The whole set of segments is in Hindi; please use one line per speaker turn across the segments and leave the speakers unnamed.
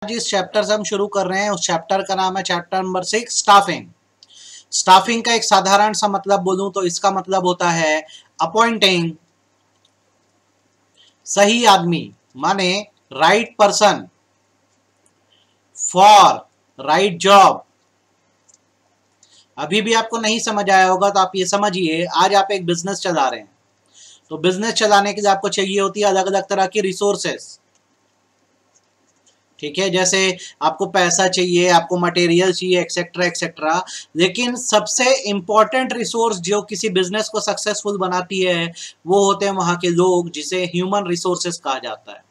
जिस चैप्टर से हम शुरू कर रहे हैं उस चैप्टर का नाम है चैप्टर नंबर 6 स्टाफिंग। स्टाफिंग का एक साधारण सा मतलब बोलूं तो इसका मतलब होता है अपॉइंटिंग सही आदमी, माने right person for right job. अभी भी आपको नहीं समझ आया होगा तो आप ये समझिए, आज आप एक बिजनेस चला रहे हैं तो बिजनेस चलाने के लिए आपको चाहिए होती है अलग अलग तरह की रिसोर्सेस। ठीक है, जैसे आपको पैसा चाहिए, आपको मटेरियल चाहिए, एक्सेट्रा एक्सेट्रा। लेकिन सबसे इंपॉर्टेंट रिसोर्स जो किसी बिजनेस को सक्सेसफुल बनाती है वो होते हैं वहां के लोग, जिसे ह्यूमन रिसोर्सेस कहा जाता है।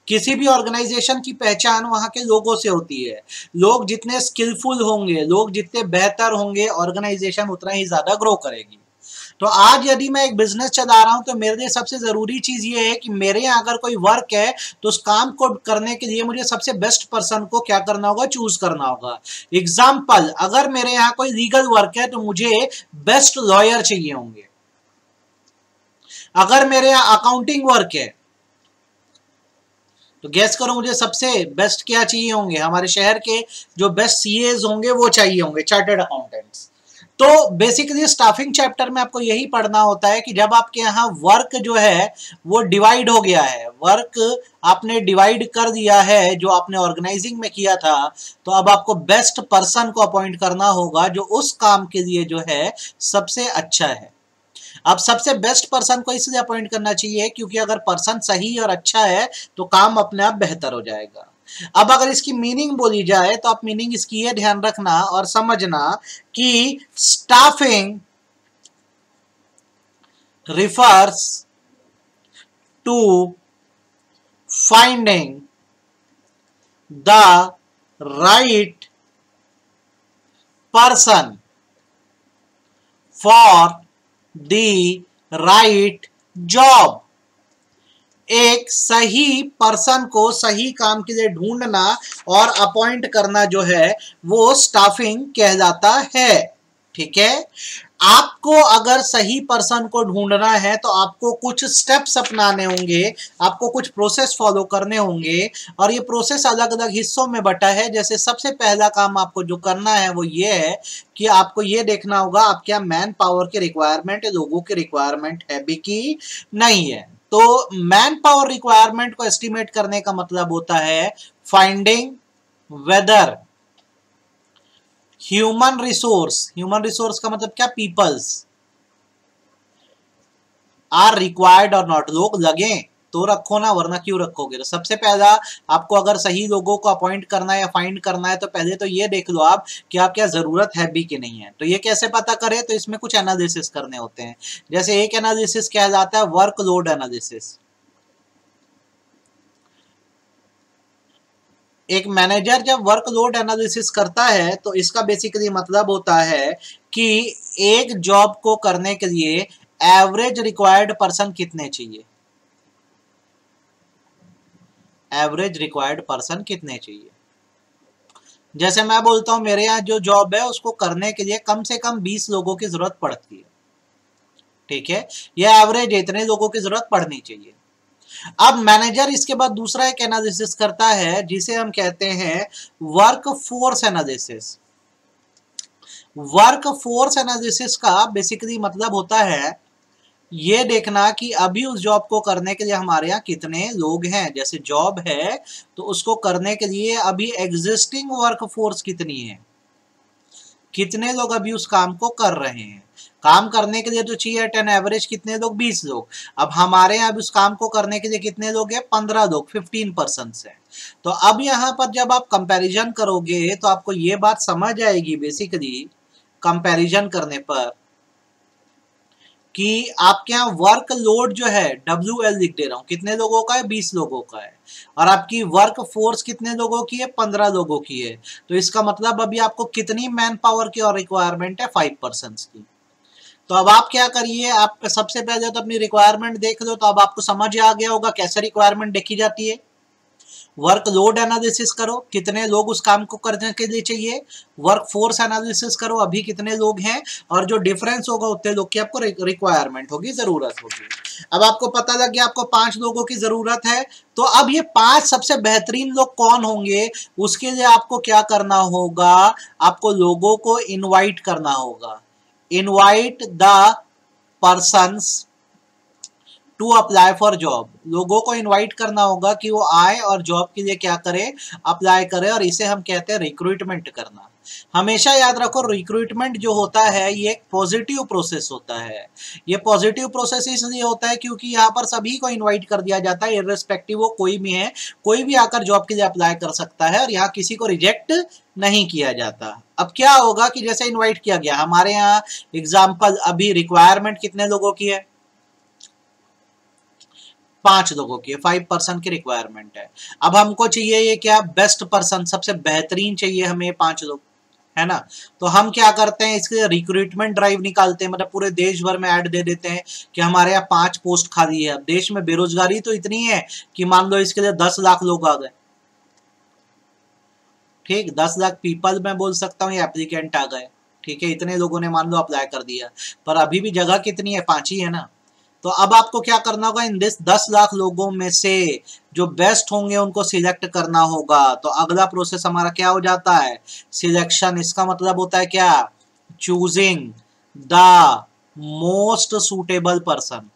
किसी भी ऑर्गेनाइजेशन की पहचान वहां के लोगों से होती है। लोग जितने स्किलफुल होंगे, लोग जितने बेहतर होंगे, ऑर्गेनाइजेशन उतना ही ज्यादा ग्रो करेगी। तो आज यदि मैं एक बिजनेस चला रहा हूं तो मेरे लिए सबसे जरूरी चीज ये है कि मेरे यहाँ अगर कोई वर्क है तो उस काम को करने के लिए मुझे सबसे बेस्ट पर्सन को क्या करना होगा, चूज करना होगा। एग्जाम्पल, अगर मेरे यहाँ कोई लीगल वर्क है तो मुझे बेस्ट लॉयर चाहिए होंगे। अगर मेरे यहाँ अकाउंटिंग वर्क है तो गैस करो मुझे सबसे बेस्ट क्या चाहिए होंगे, हमारे शहर के जो बेस्ट सीएज होंगे वो चाहिए होंगे, चार्टर्ड अकाउंटेंट्स। तो बेसिकली स्टाफिंग चैप्टर में आपको यही पढ़ना होता है कि जब आपके यहाँ वर्क जो है वो डिवाइड हो गया है, वर्क आपने डिवाइड कर दिया है जो आपने ऑर्गेनाइजिंग में किया था, तो अब आपको बेस्ट पर्सन को अपॉइंट करना होगा जो उस काम के लिए जो है सबसे अच्छा है। अब सबसे बेस्ट पर्सन को इसलिए अपॉइंट करना चाहिए क्योंकि अगर पर्सन सही और अच्छा है तो काम अपने आप बेहतर हो जाएगा। अब अगर इसकी मीनिंग बोली जाए तो आप मीनिंग इसकी है ध्यान रखना और समझना कि staffing refers to finding the right person for the right job. एक सही पर्सन को सही काम के लिए ढूंढना और अपॉइंट करना जो है वो स्टाफिंग कहलाता है। ठीक है, आपको अगर सही पर्सन को ढूंढना है तो आपको कुछ स्टेप्स अपनाने होंगे, आपको कुछ प्रोसेस फॉलो करने होंगे और ये प्रोसेस अलग अलग हिस्सों में बटा है। जैसे सबसे पहला काम आपको जो करना है वो ये है कि आपको ये देखना होगा आप क्या मैन पावर की रिक्वायरमेंट है, लोगों की रिक्वायरमेंट है भी कि नहीं है। तो मैन पावर रिक्वायरमेंट को एस्टिमेट करने का मतलब होता है फाइंडिंग वेदर ह्यूमन रिसोर्स का मतलब क्या, पीपल्स आर रिक्वायर्ड और नॉट। लोग लगे तो रखो ना, वरना क्यों रखोगे। तो सबसे पहला आपको अगर सही लोगों को अपॉइंट करना है या फाइंड करना है तो पहले तो ये देख लो आप कि आप क्या जरूरत है भी कि नहीं है। तो ये कैसे पता करें, तो इसमें कुछ एनालिसिस करने होते हैं। जैसे एक एनालिसिस क्या जाता है, वर्कलोड एनालिसिस। एक मैनेजर जब वर्कलोड एनालिसिस करता है तो इसका बेसिकली मतलब होता है कि एक जॉब को करने के लिए एवरेज रिक्वायर्ड पर्सन कितने चाहिए, एवरेज रिक्वायर्ड पर्सन कितने चाहिए। जैसे मैं बोलता हूं मेरे यहाँ जो जॉब है उसको करने के लिए कम से कम 20 लोगों की जरूरत पड़ती है। ठीक है, यह एवरेज इतने लोगों की जरूरत पड़नी चाहिए। अब मैनेजर इसके बाद दूसरा एक एनालिसिस करता है जिसे हम कहते हैं work force analysis. Work force analysis का बेसिकली मतलब होता है ये देखना कि अभी उस जॉब को करने के लिए हमारे यहाँ कितने लोग हैं। जैसे जॉब है तो उसको करने के लिए अभी एग्जिस्टिंग वर्क फोर्स कितनी है, कितने लोग अभी उस काम को कर रहे हैं। काम करने के लिए तो चाहिए 10 एवरेज कितने लोग, 20 लोग। अब हमारे यहाँ उस काम को करने के लिए कितने लोग हैं, 15 लोग, 15% है। तो अब यहाँ पर जब आप कंपैरिजन करोगे तो आपको ये बात समझ आएगी बेसिकली कंपैरिजन करने पर कि आपके यहाँ वर्क लोड जो है WL लिख दे रहा हूं, कितने लोगों का है, 20 लोगों का है। और आपकी वर्क फोर्स कितने लोगों की है, 15 लोगों की है। तो इसका मतलब अभी आपको कितनी मैन पावर की और रिक्वायरमेंट है, 5% की। तो अब आप क्या करिए, आप सबसे पहले तो अपनी रिक्वायरमेंट देख लो। तो अब आपको समझ आ गया होगा कैसे रिक्वायरमेंट देखी जाती है। वर्कलोड एनालिसिस करो, कितने लोग उस काम को करने के लिए चाहिए। वर्क फोर्स एनालिसिस करो, अभी कितने लोग हैं, और जो डिफरेंस होगा उतने लोग की आपको रिक्वायरमेंट होगी, जरूरत होगी। अब आपको पता लग गया आपको 5 लोगों की जरूरत है, तो अब ये 5 सबसे बेहतरीन लोग कौन होंगे, उसके लिए आपको क्या करना होगा, आपको लोगों को इनवाइट करना होगा। Invite the persons to apply for job. लोगों को इनवाइट करना होगा कि वो आए और जॉब के लिए क्या करें, अप्लाई करें, और इसे हम कहते हैं रिक्रूटमेंट करना। हमेशा याद रखो रिक्रूटमेंट जो होता है ये एक पॉजिटिव प्रोसेस होता है। ये पॉजिटिव प्रोसेस इसलिए होता है क्योंकि यहाँ पर सभी को इनवाइट कर दिया जाता है, इर्रेस्पेक्टिव वो कोई भी है, कोई भी आकर जॉब के लिए अप्लाई कर सकता है, और यहाँ किसी को रिजेक्ट नहीं किया जाता। अब क्या होगा कि जैसे इन्वाइट किया गया, हमारे यहाँ एग्जाम्पल अभी रिक्वायरमेंट कितने लोगों की है, 5 लोगों की, 5 पर्सन की रिक्वायरमेंट है। अब हमको चाहिए ये क्या, बेस्ट पर्सन, सबसे बेहतरीन चाहिए हमें 5 लोग, है ना। तो हम क्या करते हैं, इसके रिक्रूटमेंट ड्राइव निकालते हैं, मतलब पूरे देश भर में ऐड दे देते हैं कि हमारे यहाँ 5 पोस्ट खाली है। अब देश में बेरोजगारी तो इतनी है कि मान लो इसके लिए 10 लाख लोग आ गए, ठीक, 10 लाख पीपल मैं बोल सकता हूँ, ये एप्लीकेंट आ गए, ठीक है, इतने लोगों ने मान लो अप्लाई कर दिया, पर अभी भी जगह कितनी है, 5 ही है ना। तो अब आपको क्या करना होगा, इन 10 लाख लोगों में से जो बेस्ट होंगे उनको सिलेक्ट करना होगा। तो अगला प्रोसेस हमारा क्या हो जाता है, सिलेक्शन। इसका मतलब होता है क्या, choosing the most suitable person.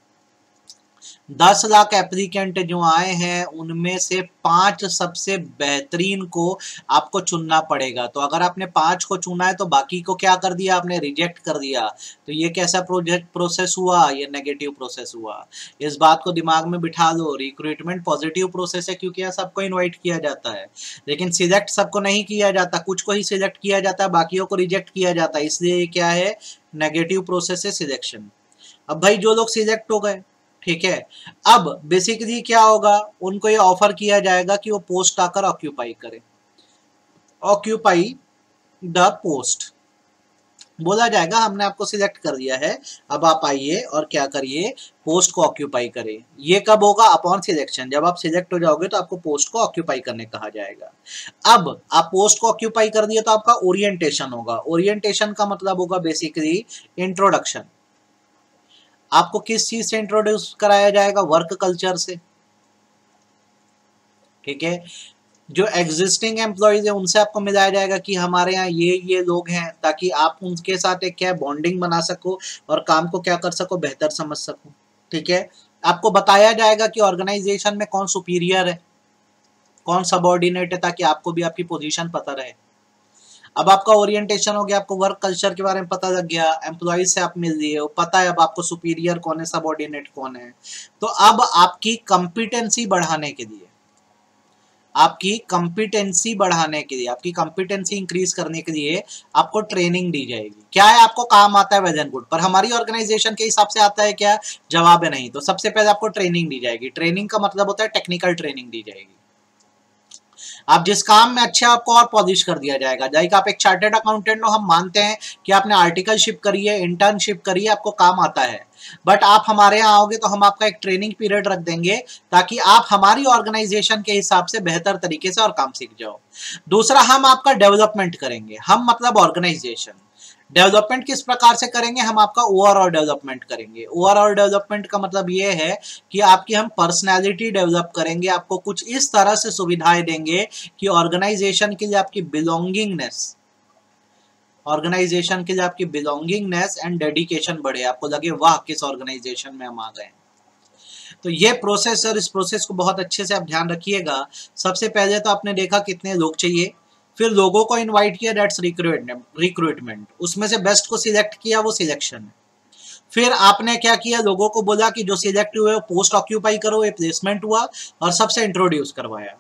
10 lakh applicant जो आए हैं उनमें से 5 सबसे बेहतरीन को आपको चुनना पड़ेगा। तो अगर आपने 5 को चुना है तो बाकी को क्या कर दिया, आपने रिजेक्ट कर दिया। तो ये कैसा प्रोसेस हुआ, ये नेगेटिव प्रोसेस हुआ। इस बात को दिमाग में बिठा लो, रिक्रूटमेंट पॉजिटिव प्रोसेस है क्योंकि यहाँ सबको इन्वाइट किया जाता है, लेकिन सिलेक्ट सबको नहीं किया जाता, कुछ को ही सिलेक्ट किया जाता है, बाकियों को रिजेक्ट किया जाता है, इसलिए ये क्या है, नेगेटिव प्रोसेस है, सिलेक्शन। अब भाई जो लोग सिलेक्ट हो गए, ठीक है, अब बेसिकली क्या होगा, उनको ये ऑफर किया जाएगा कि वो पोस्ट आकर ऑक्यूपाई करें, ऑक्यूपाई द पोस्ट बोला जाएगा, हमने आपको सिलेक्ट कर दिया है, अब आप आइए और क्या करिए, पोस्ट को ऑक्यूपाई करें। ये कब होगा, अपॉन सिलेक्शन, जब आप सिलेक्ट हो जाओगे तो आपको पोस्ट को ऑक्यूपाई करने कहा जाएगा। अब आप पोस्ट को ऑक्यूपाई कर दिए तो आपका ओरिएंटेशन होगा। ओरिएंटेशन का मतलब होगा बेसिकली इंट्रोडक्शन। आपको किस चीज से इंट्रोड्यूस कराया जाएगा, वर्क कल्चर से, ठीक है। जो एग्जिस्टिंग एम्प्लॉयज है उनसे आपको मिलाया जाएगा कि हमारे यहाँ ये लोग हैं, ताकि आप उनके साथ एक क्या बॉन्डिंग बना सको और काम को क्या कर सको, बेहतर समझ सको, ठीक है। आपको बताया जाएगा कि ऑर्गेनाइजेशन में कौन सुपीरियर है, कौन सबऑर्डिनेट है, ताकि आपको भी आपकी पोजीशन पता रहे। अब आपका ओरिएंटेशन हो गया, आपको वर्क कल्चर के बारे में पता लग गया, एम्प्लॉइज से आप मिल लिए, पता है अब आपको सुपीरियर कौन है, सबऑर्डिनेट कौन है। तो अब आपकी कंपिटेंसी बढ़ाने के लिए, आपकी कंपिटेंसी बढ़ाने के लिए, आपकी कंपिटेंसी इंक्रीज करने के लिए आपको ट्रेनिंग दी जाएगी। क्या है, आपको काम आता है, वेल एंड गुड, पर हमारी ऑर्गेनाइजेशन के हिसाब से आता है क्या, जवाब है नहीं। तो सबसे पहले आपको ट्रेनिंग दी जाएगी। ट्रेनिंग का मतलब होता है टेक्निकल ट्रेनिंग दी जाएगी। आप जिस काम में अच्छे, आपको और पॉलिश कर दिया जाएगा। लाइक आप एक चार्टर्ड अकाउंटेंट हो, हम मानते हैं कि आपने आर्टिकलशिप करी है, इंटर्नशिप करी है, आपको काम आता है, बट आप हमारे यहाँ आओगे तो हम आपका एक ट्रेनिंग पीरियड रख देंगे ताकि आप हमारी ऑर्गेनाइजेशन के हिसाब से बेहतर तरीके से और काम सीख जाओ। दूसरा, हम आपका डेवलपमेंट करेंगे। हम मतलब ऑर्गेनाइजेशन डेवलपमेंट किस प्रकार से करेंगे, हम आपका ओवरऑल डेवलपमेंट करेंगे। ओवरऑल डेवलपमेंट का मतलब ये है कि आपकी हम पर्सनैलिटी डेवलप करेंगे, आपको कुछ इस तरह से सुविधाएं देंगे कि ऑर्गेनाइजेशन के लिए आपकी बिलोंगिंगनेस, ऑर्गेनाइजेशन के लिए आपकी बिलोंगिंगनेस एंड डेडिकेशन बढ़े, आपको लगे वाह किस ऑर्गेनाइजेशन में हम आ गए। तो ये प्रोसेस, और इस प्रोसेस को बहुत अच्छे से आप ध्यान रखिएगा। सबसे पहले तो आपने देखा कितने लोग चाहिए, फिर लोगों को इनवाइट किया, दैट्स रिक्रूटमेंट। उसमें से बेस्ट को सिलेक्ट किया, वो सिलेक्शन है। फिर आपने क्या किया, लोगों को बोला कि जो सिलेक्ट हुए पोस्ट ऑक्यूपाई करो, ये प्लेसमेंट हुआ, और सबसे इंट्रोड्यूस करवाया,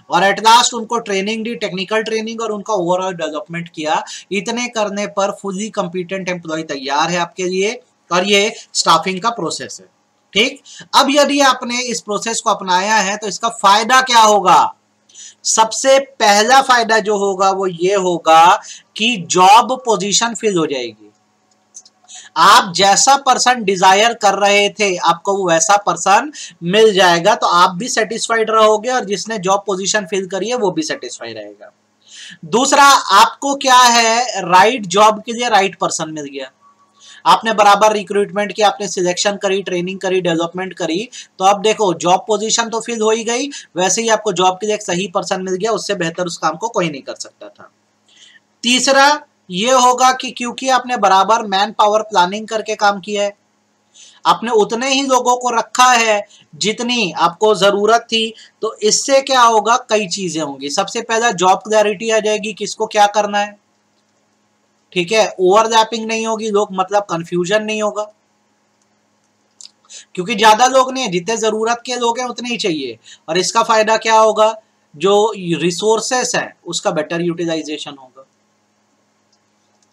और एट लास्ट उनको ट्रेनिंग दी, टेक्निकल ट्रेनिंग, और उनका ओवरऑल डेवलपमेंट किया। इतने करने पर फुली कॉम्पिटेंट एम्प्लॉय तैयार है आपके लिए, और ये स्टाफिंग का प्रोसेस है, ठीक। अब यदि आपने इस प्रोसेस को अपनाया है तो इसका फायदा क्या होगा, सबसे पहला फायदा जो होगा वो ये होगा कि जॉब पोजीशन फिल हो जाएगी। आप जैसा पर्सन डिजायर कर रहे थे आपको वो वैसा पर्सन मिल जाएगा, तो आप भी सेटिस्फाइड रहोगे और जिसने जॉब पोजीशन फिल करी है वो भी सेटिस्फाइड रहेगा। दूसरा, आपको क्या है, राइट जॉब के लिए राइट पर्सन मिल गया। आपने बराबर रिक्रूटमेंट की, आपने सिलेक्शन करी, ट्रेनिंग करी, डेवलपमेंट करी, तो अब देखो जॉब पोजीशन तो फिल हो ही गई, वैसे ही आपको जॉब के लिए एक सही पर्सन मिल गया, उससे बेहतर उस काम को कोई नहीं कर सकता था। तीसरा ये होगा कि क्योंकि आपने बराबर मैन पावर प्लानिंग करके काम किया है, आपने उतने ही लोगों को रखा है जितनी आपको जरूरत थी, तो इससे क्या होगा, कई चीजें होंगी। सबसे पहला जॉब क्लैरिटी आ जाएगी, किसको क्या करना है, ठीक है। ओवरलैपिंग नहीं होगी, लोग मतलब कंफ्यूजन नहीं होगा, क्योंकि ज्यादा लोग नहीं है, जितने जरूरत के लोग हैं उतने ही चाहिए। और इसका फायदा क्या होगा, जो रिसोर्सेस हैं उसका बेटर यूटिलाइजेशन होगा,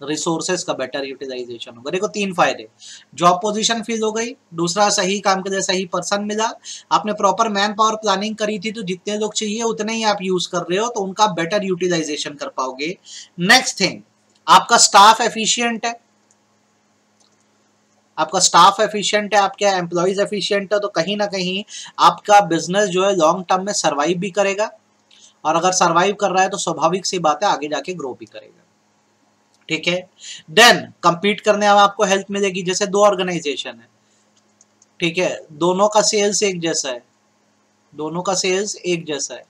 रिसोर्सेस का बेटर यूटिलाइजेशन होगा। देखो तीन फायदे, जॉब पोजीशन फिल हो गई, दूसरा सही काम के लिए सही पर्सन मिला, आपने प्रॉपर मैन पावर प्लानिंग करी थी, तो जितने लोग चाहिए उतने ही आप यूज कर रहे हो, तो उनका बेटर यूटिलाइजेशन कर पाओगे। नेक्स्ट थिंग, आपका स्टाफ एफिशिएंट है, आपका स्टाफ एफिशिएंट है, आपके एम्प्लॉइज एफिशिएंट है, तो कहीं ना कहीं आपका बिजनेस जो है लॉन्ग टर्म में सर्वाइव भी करेगा, और अगर सर्वाइव कर रहा है तो स्वाभाविक सी बात है आगे जाके ग्रो भी करेगा, ठीक है। देन कंपीट करने में आपको हेल्प मिलेगी, जैसे दो ऑर्गेनाइजेशन है, ठीक है, दोनों का सेल्स एक जैसा है, दोनों का सेल्स एक जैसा है,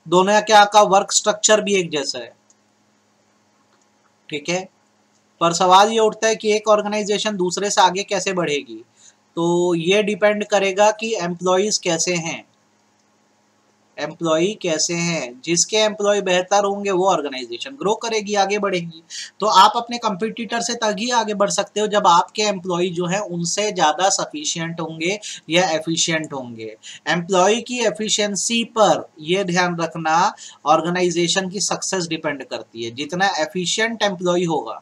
दोनों क्या का वर्क स्ट्रक्चर भी एक जैसा है, ठीक है। पर सवाल ये उठता है कि एक ऑर्गेनाइजेशन दूसरे से आगे कैसे बढ़ेगी, तो ये डिपेंड करेगा कि एम्प्लॉयज कैसे हैं, एम्प्लॉय कैसे हैं। जिसके एम्प्लॉय बेहतर होंगे वो ऑर्गेनाइजेशन ग्रो करेगी, आगे बढ़ेगी। तो आप अपने कंपटीटर से तभी आगे बढ़ सकते हो जब आपके एम्प्लॉय जो है उनसे ज़्यादा सफिशिएंट होंगे या एफिशिएंट होंगे। एम्प्लॉय की एफिशिएंसी पर यह ध्यान रखना, ऑर्गेनाइजेशन की सक्सेस डिपेंड करती है। जितना एफिशिएंट एम्प्लॉय होगा,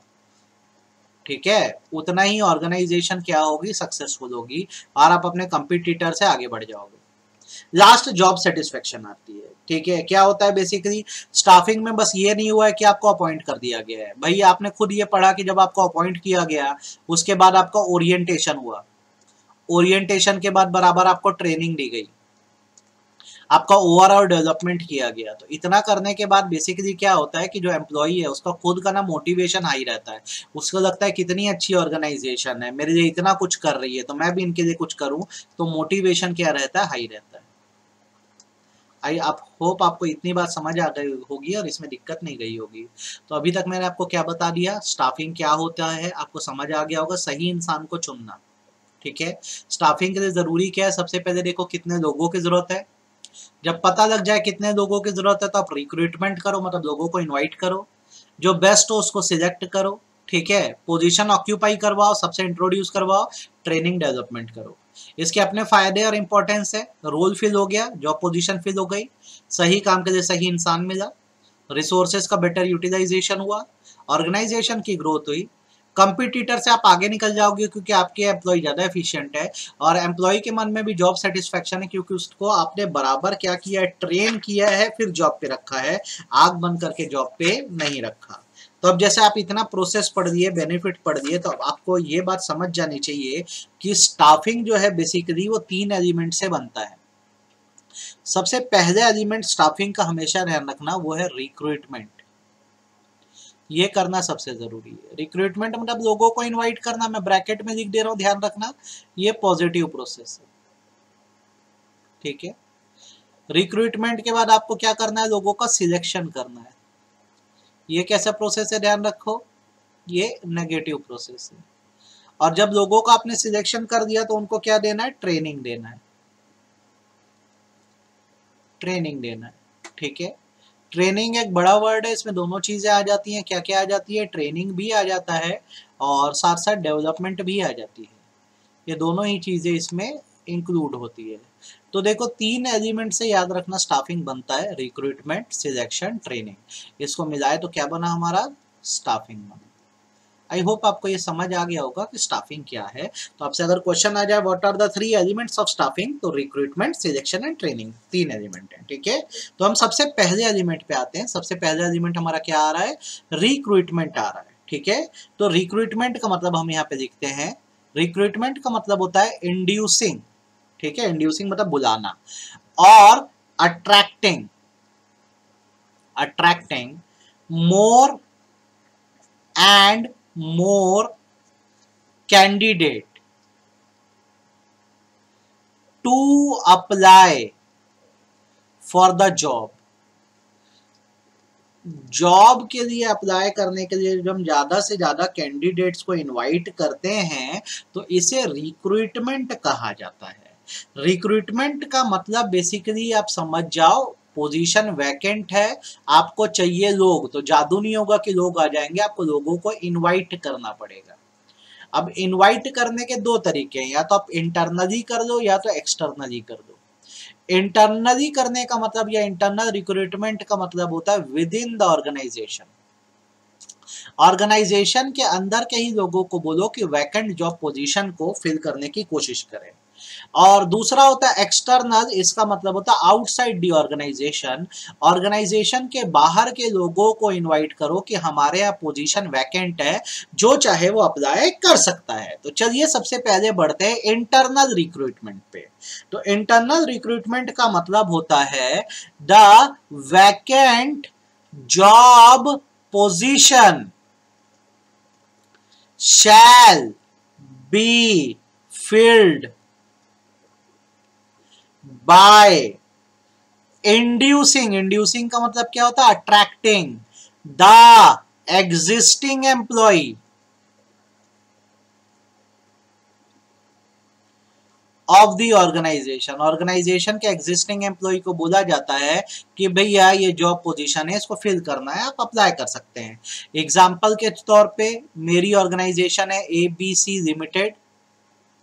ठीक है, उतना ही ऑर्गेनाइजेशन क्या होगी, सक्सेसफुल होगी, और आप अपने कंपटीटर से आगे बढ़ जाओगे। लास्ट जॉब सेटिस्फेक्शन आती है, ठीक है। क्या होता है बेसिकली, स्टाफिंग में बस ये नहीं हुआ है कि आपको अपॉइंट कर दिया गया है, भाई आपने खुद ये पढ़ा कि जब आपको अपॉइंट किया गया उसके बाद आपका ओरिएंटेशन हुआ, ओरिएंटेशन के बाद बराबर आपको ट्रेनिंग दी गई, आपका ओवरऑल डेवलपमेंट किया गया। तो इतना करने के बाद बेसिकली क्या होता है कि जो एम्प्लॉई है उसका खुद का ना मोटिवेशन हाई रहता है, उसको लगता है कितनी अच्छी ऑर्गेनाइजेशन है, मेरे लिए इतना कुछ कर रही है, तो मैं भी इनके लिए कुछ करूं, तो मोटिवेशन क्या रहता है, हाई रहता है। आई आप होप आपको इतनी बात समझ आ गई होगी और इसमें दिक्कत नहीं गई होगी। तो अभी तक मैंने आपको क्या बता दिया, स्टाफिंग क्या होता है आपको समझ आ गया होगा, सही इंसान को चुनना, ठीक है। स्टाफिंग के लिए जरूरी क्या है, सबसे पहले देखो कितने लोगों की जरूरत है, जब पता लग जाए कितने लोगों की जरूरत है तो आप रिक्रूटमेंट करो, मतलब लोगों को इन्वाइट करो, जो बेस्ट हो उसको सिलेक्ट करो, ठीक है, पोजीशन ऑक्यूपाई करवाओ, सबसे इंट्रोड्यूस करवाओ, ट्रेनिंग डेवलपमेंट करो। इसके अपने फायदे और इंपॉर्टेंस है, रोल फिल हो गया, जॉब पोजीशन फिल हो गई, सही काम के लिए सही इंसान मिला, रिसोर्सेज का बेटर यूटिलाइजेशन हुआ, ऑर्गेनाइजेशन की ग्रोथ हुई, कंपटीटर से आप आगे निकल जाओगे क्योंकि आपके एम्प्लॉय ज़्यादा एफिशिएंट है, और एम्प्लॉय के मन में भी जॉब सेटिस्फेक्शन है क्योंकि उसको आपने बराबर क्या किया है, ट्रेन किया है, फिर जॉब पे रखा है, आग बंद करके जॉब पे नहीं रखा। तो अब जैसे आप इतना प्रोसेस पढ़ लिए, बेनिफिट पढ़ लिए, तो अब आपको ये बात समझ जानी चाहिए कि स्टाफिंग जो है बेसिकली वो 3 एलिमेंट से बनता है। सबसे पहले एलिमेंट स्टाफिंग का हमेशा ध्यान रखना वो है रिक्रूटमेंट, ये करना सबसे जरूरी है। रिक्रूटमेंट मतलब लोगों को इनवाइट करना, मैं ब्रैकेट में लिख दे रहा हूं, ध्यान रखना, ये पॉजिटिव प्रोसेस है, ठीक है। रिक्रूटमेंट के बाद आपको क्या करना है, लोगों का सिलेक्शन करना है, ये कैसा प्रोसेस है, ध्यान रखो, ये नेगेटिव प्रोसेस है। और जब लोगों का आपने सिलेक्शन कर दिया तो उनको क्या देना है, ट्रेनिंग देना है, ट्रेनिंग देना है, ठीक है। ट्रेनिंग एक बड़ा वर्ड है, इसमें दोनों चीजें आ जाती हैं, क्या क्या आ जाती है, ट्रेनिंग भी आ जाता है और साथ साथ डेवलपमेंट भी आ जाती है, ये दोनों ही चीजें इसमें इंक्लूड होती है। तो देखो 3 एलिमेंट से याद रखना स्टाफिंग बनता है, रिक्रूटमेंट, सिलेक्शन, ट्रेनिंग, इसको मिलाए तो क्या बना हमारा, स्टाफिंग बना। आई होप आपको ये समझ आ गया होगा कि स्टाफिंग क्या है। तो आपसे अगर क्वेश्चन आ जाए what are the 3 elements of staffing, तो recruitment, selection and training 3 element हैं, ठीक है। तो हम सबसे पहले एलिमेंट पे आते हैं, सबसे पहले एलिमेंट हमारा क्या आ रहा है, रिक्रूटमेंट आ रहा है, ठीक है, तो रिक्रूटमेंट का मतलब हम यहाँ पे लिखते हैं, रिक्रूटमेंट का मतलब होता है इंड्यूसिंग, ठीक है, इंड्यूसिंग मतलब बुलाना, और attracting, attracting more and more candidate to apply for the job. Job के लिए अप्लाई करने के लिए जब हम ज्यादा से ज्यादा कैंडिडेट्स को इनवाइट करते हैं तो इसे रिक्रूटमेंट कहा जाता है। रिक्रूटमेंट का मतलब बेसिकली आप समझ जाओ, पोजीशन वैकेंट है, आपको चाहिए लोग, तो जादू नहीं होगा कि लोग आ जाएंगे, आपको लोगों को इनवाइट करना पड़ेगा। अब इनवाइट करने के दो तरीके हैं, या तो आप इंटरनली कर दो या तो एक्सटर्नली कर दो। इंटरनली करने का मतलब या इंटरनल रिक्रूटमेंट का मतलब होता है with in the organisation, organisation के अंदर के ही लोगों को बोलो कि वैकेंट जॉब पोजीशन को फिल करने की कोशिश करें। और दूसरा होता है एक्सटर्नल, इसका मतलब होता है आउटसाइड दी ऑर्गेनाइजेशन, ऑर्गेनाइजेशन के बाहर के लोगों को इनवाइट करो कि हमारे यहाँ पोजीशन वैकेंट है, जो चाहे वो अप्लाई कर सकता है। तो चलिए सबसे पहले बढ़ते हैं इंटरनल रिक्रूटमेंट पे। तो इंटरनल रिक्रूटमेंट का मतलब होता है the vacant job position shall be filled by inducing का मतलब क्या होता है, attracting the existing employee of the organisation. Organisation के एग्जिस्टिंग एम्प्लॉय को बोला जाता है कि भैया ये जॉब पोजीशन है, इसको फिल करना है, आप अप्लाई कर सकते हैं। एग्जाम्पल के तौर पे मेरी ऑर्गेनाइजेशन है ABC लिमिटेड,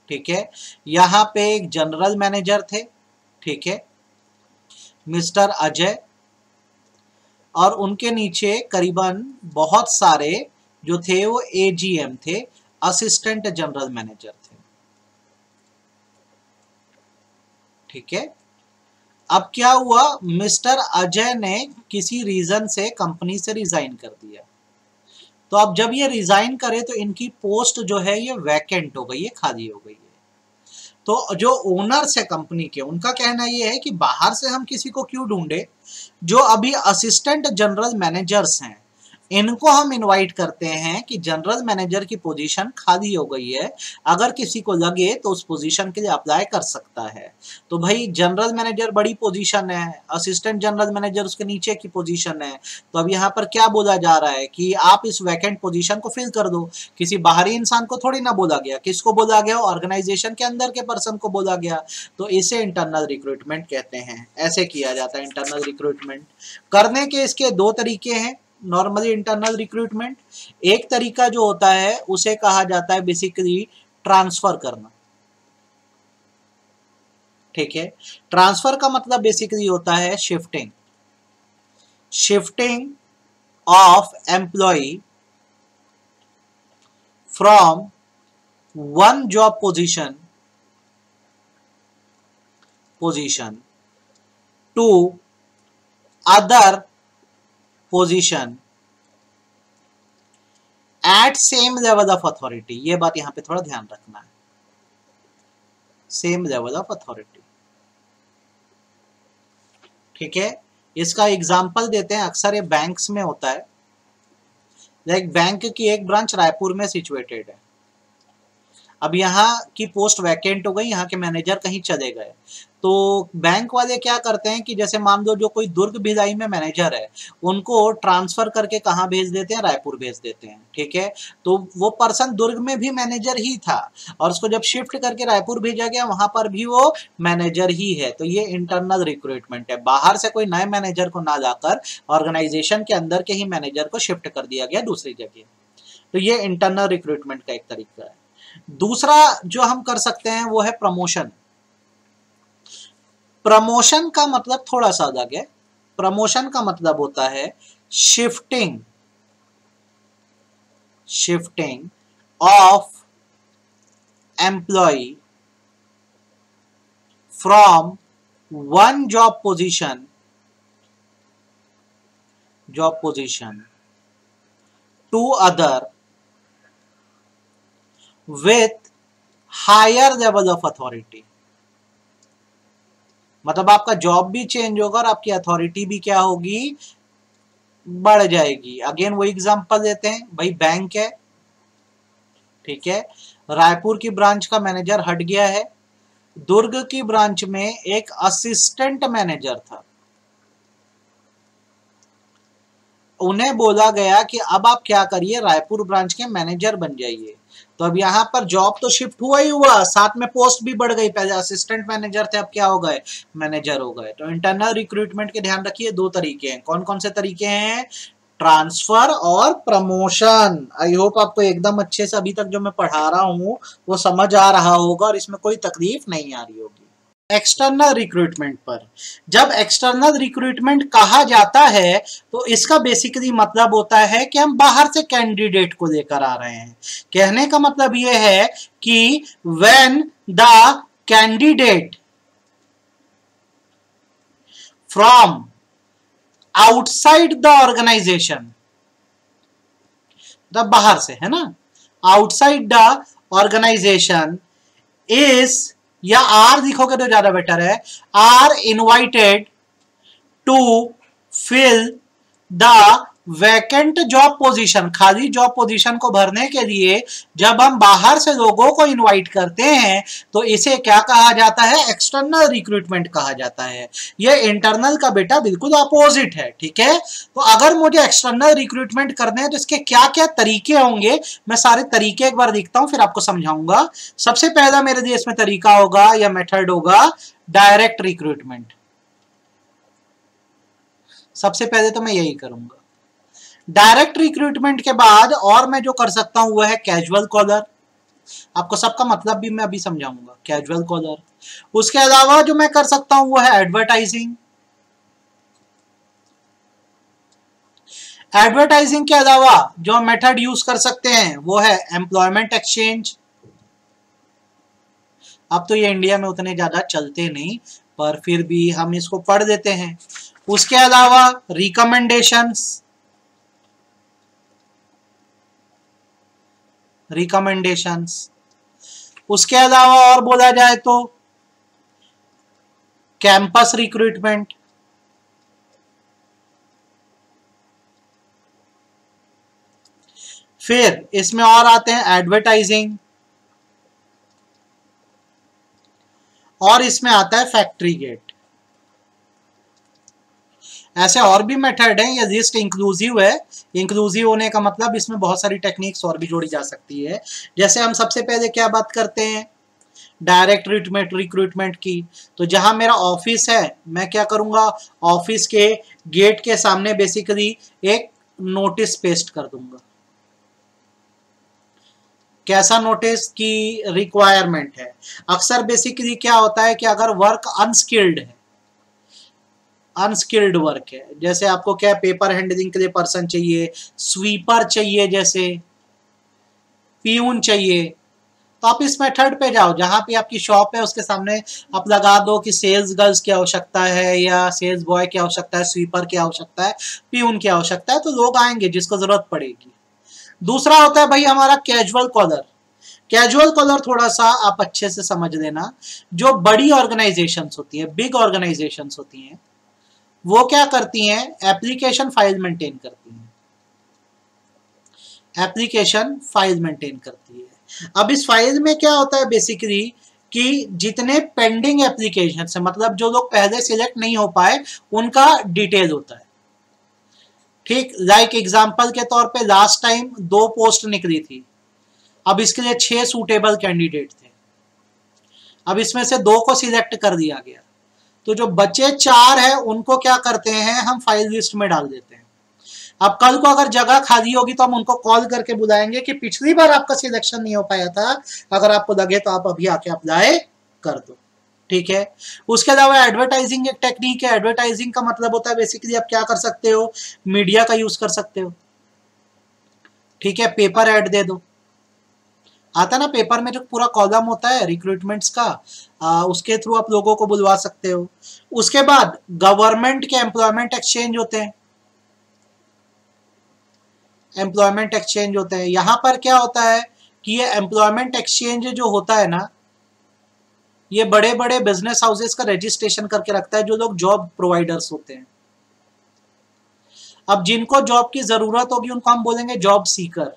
ठीक है, यहाँ पे एक जनरल मैनेजर थे, ठीक है, मिस्टर अजय, और उनके नीचे करीबन बहुत सारे जो थे वो AGM थे, असिस्टेंट जनरल मैनेजर थे, ठीक है। अब क्या हुआ, मिस्टर अजय ने किसी रीजन से कंपनी से रिजाइन कर दिया, तो अब जब ये रिजाइन करे तो इनकी पोस्ट जो है ये वैकेंट हो गई है, खाली हो गई है। तो जो ओनर्स है कंपनी के, उनका कहना ये है कि बाहर से हम किसी को क्यों ढूंढे, जो अभी असिस्टेंट जनरल मैनेजर्स हैं इनको हम इनवाइट करते हैं कि जनरल मैनेजर की पोजीशन खाली हो गई है, अगर किसी को लगे तो उस पोजीशन के लिए अप्लाई कर सकता है। तो भाई जनरल मैनेजर बड़ी पोजीशन है, असिस्टेंट जनरल मैनेजर उसके नीचे की पोजीशन है, तो अब यहाँ पर क्या बोला जा रहा है कि आप इस वैकेंट पोजीशन को फिल कर दो। किसी बाहरी इंसान को थोड़ी ना बोला गया, किसको बोला गया, ऑर्गेनाइजेशन के अंदर के पर्सन को बोला गया। तो इसे इंटरनल रिक्रूटमेंट कहते हैं, ऐसे किया जाता है इंटरनल रिक्रूटमेंट। करने के इसके दो तरीके हैं नॉर्मली इंटरनल रिक्रूटमेंट। एक तरीका जो होता है उसे कहा जाता है बेसिकली ट्रांसफर करना, ठीक है। ट्रांसफर का मतलब बेसिकली होता है shifting, shifting of employee from one job position to other position at same level of authority. ये बात यहां पे थोड़ा ध्यान रखना है, सेम लेवल ऑफ अथॉरिटी, ठीक है। इसका एग्जांपल देते हैं, अक्सर ये बैंक्स में होता है। लाइक बैंक की एक ब्रांच रायपुर में सिचुएटेड है, अब यहाँ की पोस्ट वैकेंट हो गई, यहाँ के मैनेजर कहीं चले गए, तो बैंक वाले क्या करते हैं कि जैसे मान लो जो कोई दुर्ग भिलाई में मैनेजर है उनको ट्रांसफर करके कहाँ भेज देते हैं, रायपुर भेज देते हैं, ठीक है। तो वो पर्सन दुर्ग में भी मैनेजर ही था और उसको जब शिफ्ट करके रायपुर भेजा गया वहां पर भी वो मैनेजर ही है। तो ये इंटरनल रिक्रूटमेंट है, बाहर से कोई नए मैनेजर को ना लाकर ऑर्गेनाइजेशन के अंदर के ही मैनेजर को शिफ्ट कर दिया गया दूसरी जगह। तो ये इंटरनल रिक्रूटमेंट का एक तरीका है। दूसरा जो हम कर सकते हैं वो है प्रमोशन। प्रमोशन का मतलब थोड़ा सा अलग है। प्रमोशन का मतलब होता है shifting of employee from one job position to other with higher level of authority. मतलब आपका जॉब भी चेंज होगा और आपकी अथॉरिटी भी क्या होगी, बढ़ जाएगी। अगेन वो एग्जांपल देते हैं, भाई बैंक है, ठीक है, रायपुर की ब्रांच का मैनेजर हट गया है, दुर्ग की ब्रांच में एक असिस्टेंट मैनेजर था, उन्हें बोला गया कि अब आप क्या करिए, रायपुर ब्रांच के मैनेजर बन जाइए। तो अब यहाँ पर जॉब तो शिफ्ट हुआ ही हुआ, साथ में पोस्ट भी बढ़ गई, पहले असिस्टेंट मैनेजर थे, अब क्या हो गए, मैनेजर हो गए। तो इंटरनल रिक्रूटमेंट के ध्यान रखिए, दो तरीके हैं। कौन कौन से तरीके हैं, ट्रांसफर और प्रमोशन। आई होप आपको एकदम अच्छे से अभी तक जो मैं पढ़ा रहा हूं वो समझ आ रहा होगा और इसमें कोई तकलीफ नहीं आ रही होगी। एक्सटर्नल रिक्रूटमेंट पर, जब एक्सटर्नल रिक्रूटमेंट कहा जाता है तो इसका बेसिकली मतलब होता है कि हम बाहर से कैंडिडेट को लेकर आ रहे हैं। कहने का मतलब यह है कि when the candidate from outside the organisation, the बाहर से है ना, आउटसाइड द ऑर्गेनाइजेशन इज, या आर लिखोगे तो ज्यादा बेटर है, are invited to fill the vacant job position, खाली जॉब पोजीशन को भरने के लिए जब हम बाहर से लोगों को इनवाइट करते हैं तो इसे क्या कहा जाता है, एक्सटर्नल रिक्रूटमेंट कहा जाता है। ये इंटरनल का बेटा बिल्कुल अपोजिट है, ठीक है। तो अगर मुझे एक्सटर्नल रिक्रूटमेंट करने हैं तो इसके क्या क्या तरीके होंगे, मैं सारे तरीके एक बार देखता हूं फिर आपको समझाऊंगा। सबसे पहला मेरे लिए इसमें तरीका होगा या मेथड होगा डायरेक्ट रिक्रूटमेंट। सबसे पहले तो मैं यही करूंगा। डायरेक्ट रिक्रूटमेंट के बाद और मैं जो कर सकता हूं वह है कैजुअल कॉलर। आपको सबका मतलब भी मैं अभी समझाऊंगा, कैजुअल कॉलर। उसके अलावा जो मैं कर सकता हूं वो है एडवर्टाइजिंग। एडवर्टाइजिंग के अलावा जो मेथड यूज कर सकते हैं वो है एम्प्लॉयमेंट एक्सचेंज। अब तो ये इंडिया में उतने ज्यादा चलते नहीं, पर फिर भी हम इसको पढ़ देते हैं। उसके अलावा रिकमेंडेशंस, उसके अलावा और बोला जाए तो कैंपस रिक्रूटमेंट, फिर इसमें और आते हैं एडवर्टाइजिंग, और इसमें आता है फैक्ट्री गेट। ऐसे और भी मेथड हैं, ये लिस्ट इंक्लूसिव है। इंक्लूसिव होने का मतलब इसमें बहुत सारी टेक्निक्स और भी जोड़ी जा सकती है। जैसे हम सबसे पहले क्या बात करते हैं, डायरेक्ट रिक्रूटमेंट की। तो जहां मेरा ऑफिस है मैं क्या करूंगा, ऑफिस के गेट के सामने बेसिकली एक नोटिस पेस्ट कर दूंगा। कैसा नोटिस की रिक्वायरमेंट है, अक्सर बेसिकली क्या होता है कि अगर वर्क अनस्किल्ड है, अनस्किल्ड वर्क है, जैसे आपको क्या पेपर हैंडलिंग के लिए पर्सन चाहिए, स्वीपर चाहिए, जैसे पीयून चाहिए, तो आप इस मेथड पे जाओ। जहां पे आपकी शॉप है उसके सामने आप लगा दो कि सेल्स गर्ल्स की आवश्यकता है या सेल्स बॉय की आवश्यकता है, स्वीपर की आवश्यकता है, पीयून की आवश्यकता है, तो लोग आएंगे जिसको जरूरत पड़ेगी। दूसरा होता है भाई हमारा कैजुअल कॉलर। कैजुअल कॉलर थोड़ा सा आप अच्छे से समझ लेना, जो बड़ी ऑर्गेनाइजेशंस होती है, बिग ऑर्गेनाइजेशंस होती हैं, वो क्या करती हैं, एप्लीकेशन फाइल मेंटेन करती हैं, एप्लीकेशन फाइल मेंटेन करती है। अब इस फाइल में क्या होता है बेसिकली कि जितने पेंडिंग एप्लीकेशन है, मतलब जो लोग पहले सिलेक्ट नहीं हो पाए, उनका डिटेल होता है। ठीक, लाइक एग्जांपल के तौर पे लास्ट टाइम 2 पोस्ट निकली थी, अब इसके लिए 6 सूटेबल कैंडिडेट थे, अब इसमें से 2 को सिलेक्ट कर दिया गया, तो जो बचे 4 है उनको क्या करते हैं, हम फाइल लिस्ट में डाल देते हैं। अब कल को अगर जगह खाली होगी तो हम उनको कॉल करके बुलाएंगे कि पिछली बार आपका सिलेक्शन नहीं हो पाया था, अगर आपको लगे तो आप अभी आके अप्लाई कर दो, ठीक है। उसके अलावा एडवर्टाइजिंग एक टेक्निक है। एडवर्टाइजिंग का मतलब होता है बेसिकली आप क्या कर सकते हो, मीडिया का यूज कर सकते हो, ठीक है, पेपर ऐड दे दो, आता ना पेपर में जो पूरा कॉलम होता है रिक्रूटमेंट्स का, उसके थ्रू आप लोगों को बुलवा सकते हो। उसके बाद गवर्नमेंट के एम्प्लॉयमेंट एक्सचेंज होते हैं, एम्प्लॉयमेंट एक्सचेंज होते हैं। यहां पर क्या होता है कि ये एम्प्लॉयमेंट एक्सचेंज जो होता है ना, ये बड़े बड़े बिजनेस हाउसेस का रजिस्ट्रेशन करके रखता है, जो लोग जॉब प्रोवाइडर्स होते हैं। अब जिनको जॉब की जरूरत होगी उनको हम बोलेंगे जॉब सीकर।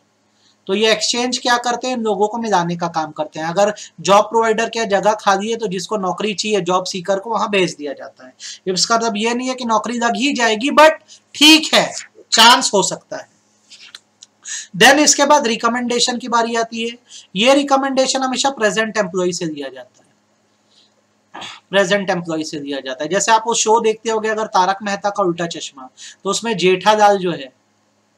तो ये एक्सचेंज क्या करते हैं, इन लोगों को मिलाने का काम करते हैं। अगर जॉब प्रोवाइडर की जगह खाली है तो जिसको नौकरी चाहिए जॉब सीकर को वहां भेज दिया जाता है। इसका मतलब ये नहीं है कि नौकरी लग ही जाएगी, बट ठीक है, चांस हो सकता है। देन इसके बाद रिकमेंडेशन की बारी आती है। ये रिकमेंडेशन हमेशा प्रेजेंट एम्प्लॉय से दिया जाता है, प्रेजेंट एम्प्लॉय से दिया जाता है। जैसे आप वो शो देखते होगे अगर तारक मेहता का उल्टा चश्मा, तो उसमें जेठालाल जो है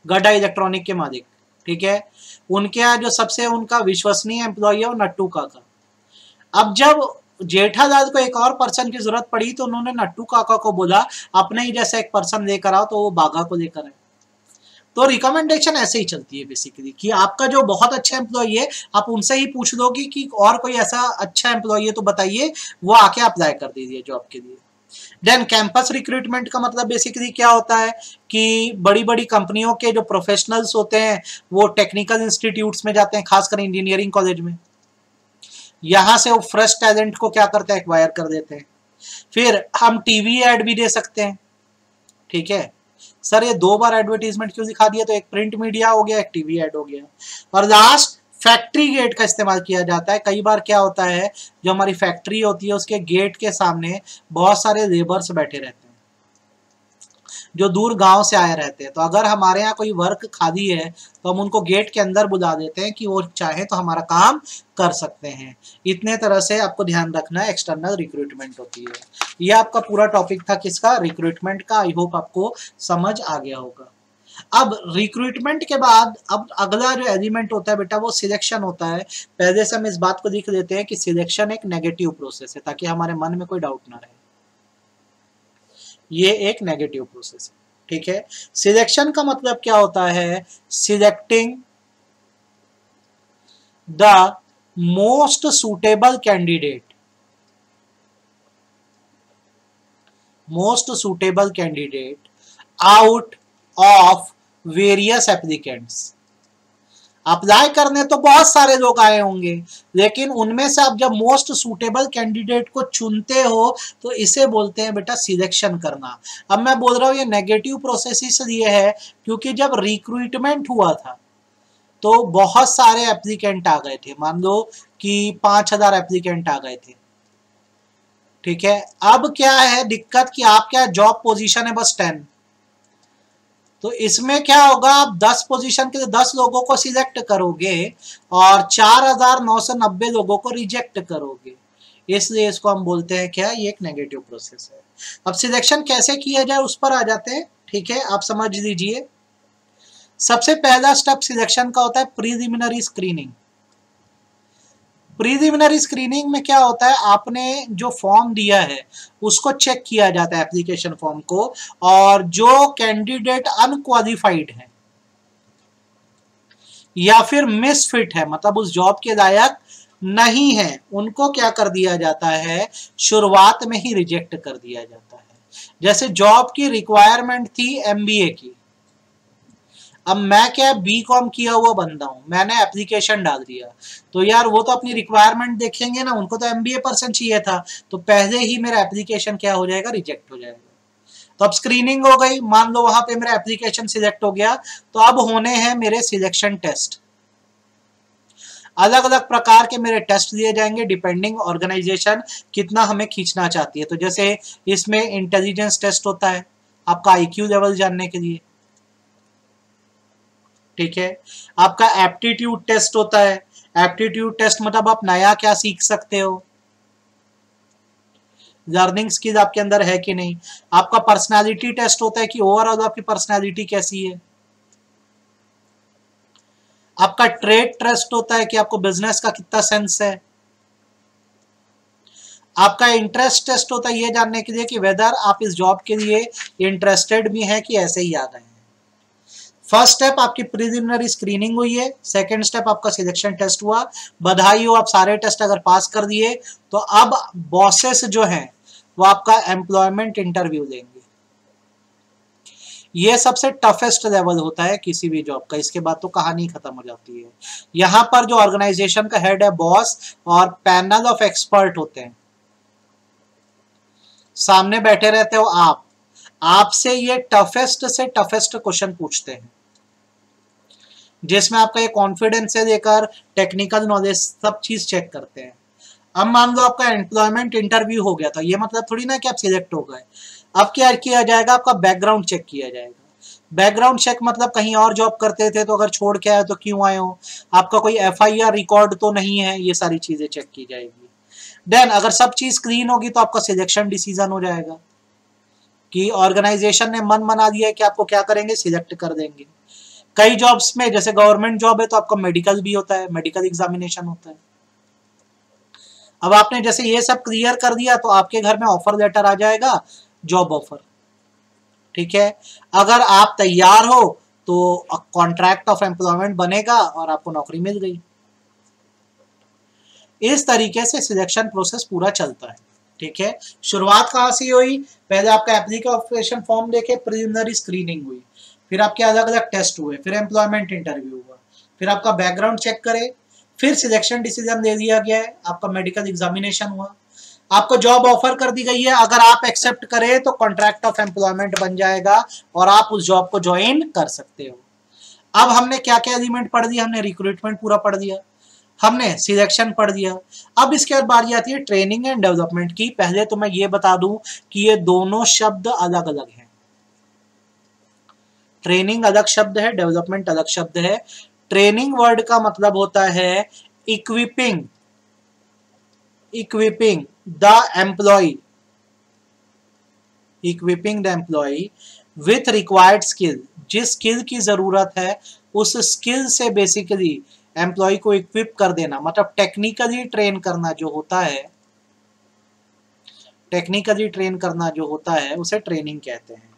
गड्डा इलेक्ट्रॉनिक के मालिक, ठीक है, उनके यहाँ जो सबसे उनका विश्वसनीय एम्प्लॉय है वो नट्टू काका। अब जब जेठालाल को एक और पर्सन की जरूरत पड़ी तो उन्होंने नट्टू काका को बोला अपने ही जैसा एक पर्सन लेकर आओ, तो वो बागा को लेकर आए। तो रिकमेंडेशन ऐसे ही चलती है बेसिकली, कि आपका जो बहुत अच्छा एम्प्लॉय है आप उनसे ही पूछ लोगे कि और कोई ऐसा अच्छा एम्प्लॉय है तो बताइए, वो आके अप्लाई कर दीजिए जॉब के लिए। देन कैंपस रिक्रूटमेंट का मतलब बेसिकली क्या होता है कि बड़ी बड़ी कंपनियों के जो प्रोफेशनल्स होते हैं वो टेक्निकल इंस्टीट्यूट्स में जाते हैं, खासकर इंजीनियरिंग कॉलेज में। यहां से वो फ्रेश टैलेंट को क्या करते हैं, एक्वायर कर देते हैं। फिर हम टीवी एड भी दे सकते हैं, ठीक है। सर ये 2 बार एडवर्टीजमेंट क्यों दिखा दिया, तो एक प्रिंट मीडिया हो गया, एक टीवी एड हो गया। और लास्ट फैक्ट्री गेट का इस्तेमाल किया जाता है। कई बार क्या होता है, जो हमारी फैक्ट्री होती है उसके गेट के सामने बहुत सारे लेबर्स बैठे रहते हैं जो दूर गांव से आए रहते हैं। तो अगर हमारे यहाँ कोई वर्क खाली है तो हम उनको गेट के अंदर बुला देते हैं कि वो चाहे तो हमारा काम कर सकते हैं। इतने तरह से आपको ध्यान रखना है, एक्सटर्नल रिक्रूटमेंट होती है। ये आपका पूरा टॉपिक था किसका, रिक्रूटमेंट का। आई होप आपको समझ आ गया होगा। अब रिक्रूटमेंट के बाद अब अगला जो एलिमेंट होता है बेटा वो सिलेक्शन होता है। पहले से हम इस बात को लिख देते हैं कि सिलेक्शन एक नेगेटिव प्रोसेस है, ताकि हमारे मन में कोई डाउट ना रहे। ये एक नेगेटिव प्रोसेस है, ठीक है। सिलेक्शन का मतलब क्या होता है, selecting the most suitable candidate, most suitable candidate out of various applicants. Apply करने तो बहुत सारे लोग आए होंगे, लेकिन उनमें से आप जब मोस्ट सूटेबल कैंडिडेट को चुनते हो तो इसे बोलते हैं बेटा सिलेक्शन करना। अब मैं बोल रहा हूं ये नेगेटिव प्रोसेस इसलिए है क्योंकि जब रिक्रूटमेंट हुआ था तो बहुत सारे एप्लीकेंट आ गए थे। मान लो कि 5000 एप्लीकेंट आ गए थे, ठीक है। अब क्या है दिक्कत कि आप क्या जॉब पोजीशन है बस 10, तो इसमें क्या होगा, आप 10 पोजीशन के लिए 10 लोगों को सिलेक्ट करोगे और 4990 लोगों को रिजेक्ट करोगे। इसलिए इसको हम बोलते हैं क्या, ये एक नेगेटिव प्रोसेस है। अब सिलेक्शन कैसे किया जाए उस पर आ जाते हैं, ठीक है। आप समझ लीजिए, सबसे पहला स्टेप सिलेक्शन का होता है प्रीलिमिनरी स्क्रीनिंग। प्रीलिमिनरी स्क्रीनिंग में क्या होता है, आपने जो फॉर्म दिया है उसको चेक किया जाता है, एप्लीकेशन फॉर्म को, और जो कैंडिडेट अनक्वालिफाइड है या फिर मिसफिट है, मतलब उस जॉब के लायक नहीं है, उनको क्या कर दिया जाता है, शुरुआत में ही रिजेक्ट कर दिया जाता है। जैसे जॉब की रिक्वायरमेंट थी एमबीए की, अब मैं क्या बीकॉम किया हुआ बंदा हूं, मैंने एप्लीकेशन डाल दिया, तो यार वो तो अपनी रिक्वायरमेंट देखेंगे ना, उनको तो एमबीए पर्सन चाहिए था, तो पहले ही मेरा एप्लीकेशन क्या हो जाएगा, रिजेक्ट हो जाएगा। तो अब स्क्रीनिंग हो गई, मान लो वहां पे मेरा एप्लीकेशन सिलेक्ट हो गया, तो अब होने हैं मेरे सिलेक्शन टेस्ट। अलग अलग प्रकार के मेरे टेस्ट दिए जाएंगे डिपेंडिंग ऑर्गेनाइजेशन कितना हमें खींचना चाहती है। तो जैसे इसमें इंटेलिजेंस टेस्ट होता है आपका आईक्यू लेवल जानने के लिए, ठीक है। आपका एप्टीट्यूड टेस्ट होता है, एप्टीट्यूड टेस्ट मतलब आप नया क्या सीख सकते हो, लर्निंग स्किल आपके अंदर है कि नहीं। आपका पर्सनालिटी टेस्ट होता है कि ओवरऑल आपकी पर्सनालिटी कैसी है। आपका ट्रेड टेस्ट होता है कि आपको बिजनेस का कितना सेंस है। आपका इंटरेस्ट टेस्ट होता है ये जानने के लिए कि वेदर आप इस जॉब के लिए इंटरेस्टेड भी हैं कि ऐसे ही आ गए हैं। फर्स्ट स्टेप आपकी प्रीलिमिनरी स्क्रीनिंग हुई है, सेकंड स्टेप आपका सिलेक्शन टेस्ट हुआ। बधाई हो, आप सारे टेस्ट अगर पास कर दिए तो अब बॉसेस जो हैं वो आपका एम्प्लॉयमेंट इंटरव्यू देंगे। ये सबसे टफेस्ट लेवल होता है किसी भी जॉब का, इसके बाद तो कहानी खत्म हो जाती है। यहां पर जो ऑर्गेनाइजेशन का हेड है बॉस और पैनल ऑफ एक्सपर्ट होते हैं, सामने बैठे रहते हो आप, आपसे ये टफेस्ट से टफेस्ट क्वेश्चन पूछते हैं, जिसमें आपका ये कॉन्फिडेंस से लेकर टेक्निकल नॉलेज सब चीज चेक करते हैं। अब मान लो आपका एम्प्लॉयमेंट इंटरव्यू हो गया था, ये मतलब थोड़ी ना कि आप सिलेक्ट हो गए। अब क्या किया जाएगा, आपका बैकग्राउंड चेक किया जाएगा। बैकग्राउंड चेक मतलब कहीं और जॉब करते थे तो अगर छोड़ के आए तो क्यों आए हो, आपका कोई एफआईआर रिकॉर्ड तो नहीं है, ये सारी चीजें चेक की जाएगी। देन अगर सब चीज क्लीन होगी तो आपका सिलेक्शन डिसीजन हो जाएगा कि ऑर्गेनाइजेशन ने मन बना दिया है कि आपको क्या करेंगे, सिलेक्ट कर देंगे। कई जॉब्स में जैसे गवर्नमेंट जॉब है तो आपका मेडिकल भी होता है, मेडिकल एग्जामिनेशन होता है। अब आपने जैसे ये सब क्लियर कर दिया तो आपके घर में ऑफर लेटर आ जाएगा, जॉब ऑफर, ठीक है। अगर आप तैयार हो तो कॉन्ट्रैक्ट ऑफ एम्प्लॉयमेंट बनेगा और आपको नौकरी मिल गई। इस तरीके से सिलेक्शन प्रोसेस पूरा चलता है, ठीक है। शुरुआत कहाँ से हुई, पहले आपका एप्लीकेशन फॉर्म देके प्रिलिमिनरी स्क्रीनिंग हुई, फिर आपके अलग अलग टेस्ट हुए, फिर एम्प्लॉयमेंट इंटरव्यू हुआ, फिर आपका बैकग्राउंड चेक करे, फिर सिलेक्शन डिसीजन दे दिया गया है, आपका मेडिकल एग्जामिनेशन हुआ, आपको जॉब ऑफर कर दी गई है। अगर आप एक्सेप्ट करें तो कॉन्ट्रैक्ट ऑफ एम्प्लॉयमेंट बन जाएगा और आप उस जॉब को ज्वाइन कर सकते हो। अब हमने क्या क्या एलिमेंट पढ़ दिया, हमने रिक्रूटमेंट पूरा पढ़ दिया, हमने सिलेक्शन पढ़ दिया। अब इसके बाद बारी आती है ट्रेनिंग एंड डेवलपमेंट की। पहले तो मैं ये बता दूं कि ये दोनों शब्द अलग अलग हैं। ट्रेनिंग अलग शब्द है, डेवलपमेंट अलग शब्द है। ट्रेनिंग वर्ड का मतलब होता है equipping, equipping the employee, equipping the employee with required skill, जिस स्किल की जरूरत है उस स्किल से बेसिकली एम्प्लॉय को इक्विप कर देना, मतलब टेक्निकली ट्रेन करना जो होता है, टेक्निकली ट्रेन करना जो होता है उसे ट्रेनिंग कहते हैं।